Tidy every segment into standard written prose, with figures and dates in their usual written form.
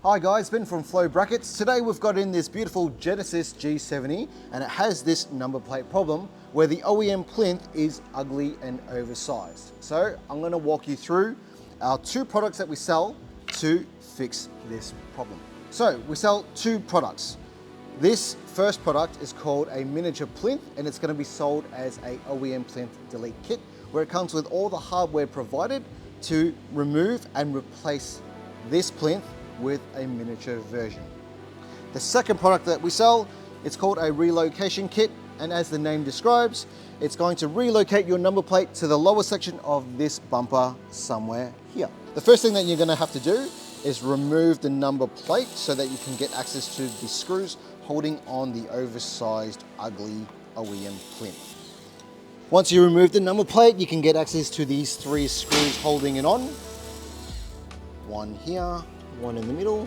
Hi guys, Ben from Flow Brackets. Today we've got in this beautiful Genesis G70 and it has this number plate problem where the OEM plinth is ugly and oversized. So I'm going to walk you through our two products that we sell to fix this problem. So we sell two products. This first product is called a miniature plinth and it's going to be sold as a OEM plinth delete kit where it comes with all the hardware provided to remove and replace this plinth with a miniature version. The second product that we sell, it's called a relocation kit, and as the name describes, it's going to relocate your number plate to the lower section of this bumper somewhere here. The first thing that you're going to have to do is remove the number plate so that you can get access to the screws holding on the oversized, ugly OEM plinth. Once you remove the number plate, you can get access to these three screws holding it on. One here, one in the middle,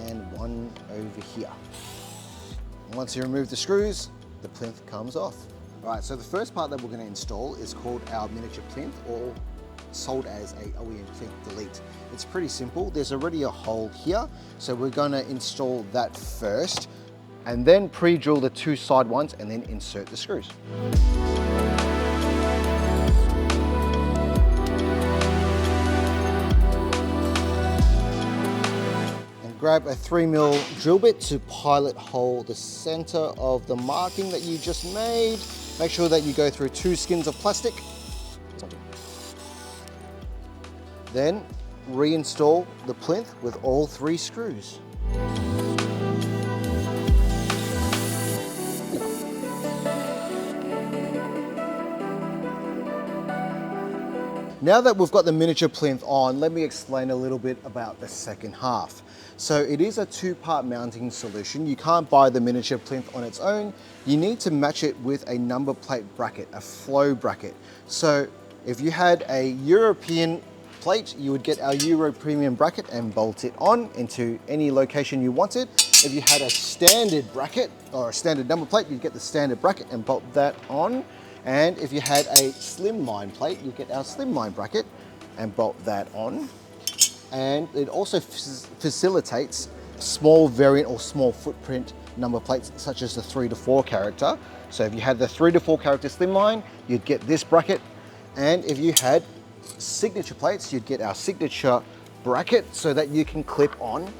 and one over here. And once you remove the screws, the plinth comes off. All right, so the first part that we're going to install is called our miniature plinth, or sold as a OEM plinth delete. It's pretty simple. There's already a hole here, so we're going to install that first, and then pre-drill the two side ones, and then insert the screws. Grab a 3mm drill bit to pilot hole the center of the marking that you just made. Make sure that you go through two skins of plastic. Then reinstall the plinth with all three screws. Now that we've got the miniature plinth on, let me explain a little bit about the second half. So it is a two-part mounting solution. You can't buy the miniature plinth on its own. You need to match it with a number plate bracket, a flow bracket. So if you had a European plate, you would get our Euro Premium bracket and bolt it on into any location you wanted. If you had a standard bracket or a standard number plate, you'd get the standard bracket and bolt that on. And if you had a slimline plate, you get our slimline bracket and bolt that on. And it also facilitates small variant or small footprint number plates, such as the 3 to 4 character. So if you had the 3 to 4 character slimline, you'd get this bracket. And if you had signature plates, you'd get our signature bracket so that you can clip on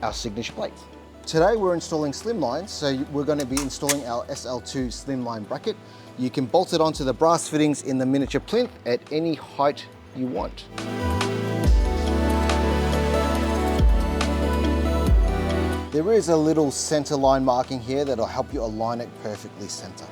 our signature plates. Today we're installing slimlines, so we're going to be installing our SL2 slimline bracket. You can bolt it onto the brass fittings in the miniature plinth at any height you want. There is a little center line marking here that'll help you align it perfectly center.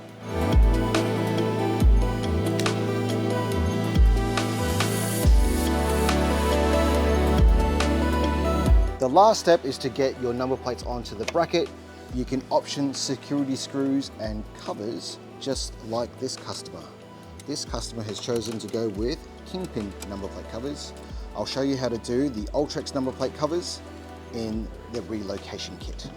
The last step is to get your number plates onto the bracket. You can option security screws and covers just like this customer. This customer has chosen to go with Kingpin number plate covers. I'll show you how to do the Ultrex number plate covers in the relocation kit.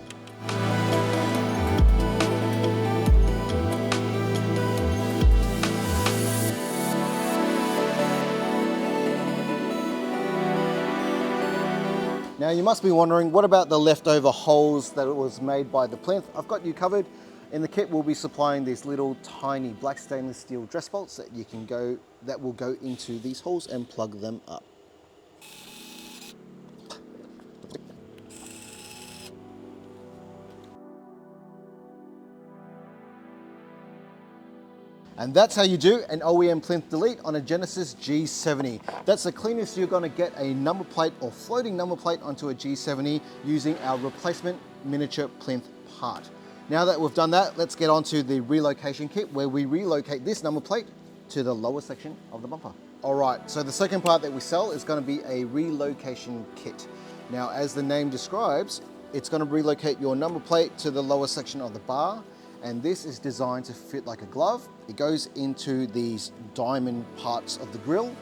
Now you must be wondering, what about the leftover holes that was made by the plinth? I've got you covered. In the kit we'll be supplying these little tiny black stainless steel dress bolts that will go into these holes and plug them up. And that's how you do an OEM plinth delete on a Genesis G70. That's the cleanest you're going to get a number plate or floating number plate onto a G70 using our replacement miniature plinth part. Now that we've done that, let's get on to the relocation kit where we relocate this number plate to the lower section of the bumper. All right, so the second part that we sell is going to be a relocation kit. Now, as the name describes, it's going to relocate your number plate to the lower section of the bar. And this is designed to fit like a glove. It goes into these diamond parts of the grille,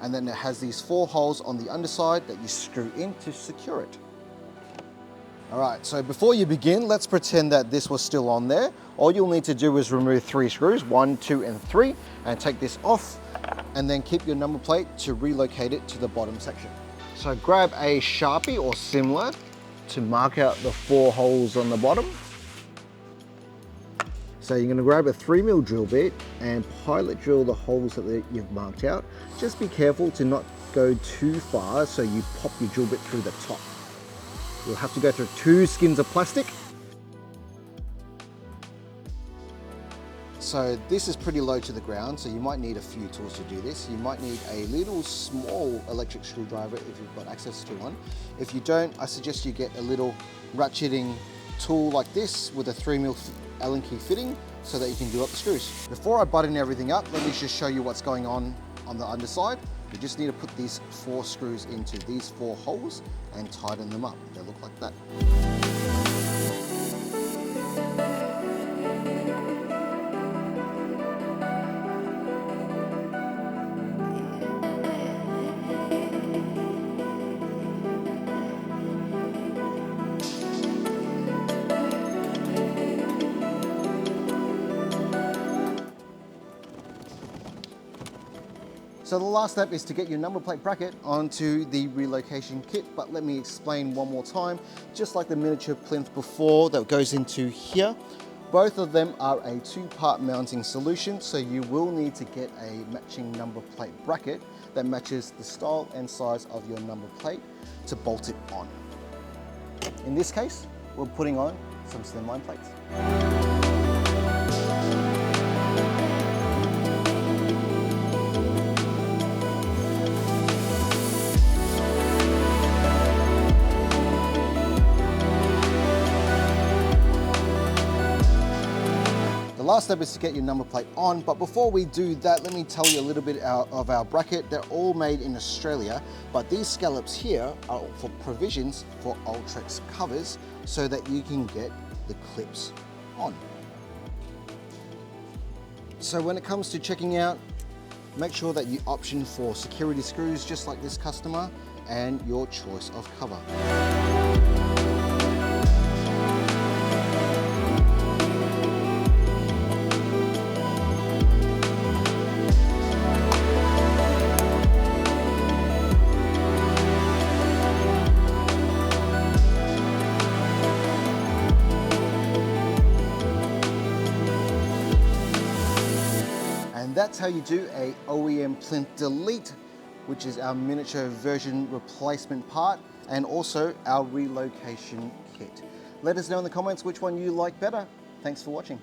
and then it has these 4 holes on the underside that you screw in to secure it. All right, so before you begin, let's pretend that this was still on there. All you'll need to do is remove 3 screws, 1, 2, and 3, and take this off, and then keep your number plate to relocate it to the bottom section. So grab a Sharpie or similar to mark out the 4 holes on the bottom. So you're going to grab a 3mm drill bit and pilot drill the holes that you've marked out. Just be careful to not go too far so you pop your drill bit through the top. You'll have to go through 2 skins of plastic. So this is pretty low to the ground, so you might need a few tools to do this. You might need a little small electric screwdriver if you've got access to one. If you don't, I suggest you get a little ratcheting tool like this with a 3mm Allen key fitting so that you can do up the screws. Before I button everything up, let me just show you what's going on the underside. You just need to put these 4 screws into these 4 holes and tighten them up. They look like that. So the last step is to get your number plate bracket onto the relocation kit, but let me explain one more time. Just like the miniature plinth before that goes into here, both of them are a 2-part mounting solution, so you will need to get a matching number plate bracket that matches the style and size of your number plate to bolt it on. In this case, we're putting on some slimline plates. The last step is to get your number plate on, but before we do that, let me tell you a little bit of our bracket. They're all made in Australia, but these scallops here are for provisions for Ultrex covers so that you can get the clips on. So when it comes to checking out, make sure that you option for security screws just like this customer and your choice of cover. That's how you do a OEM plinth delete, which is our miniature version replacement part, and also our relocation kit. Let us know in the comments which one you like better. Thanks for watching.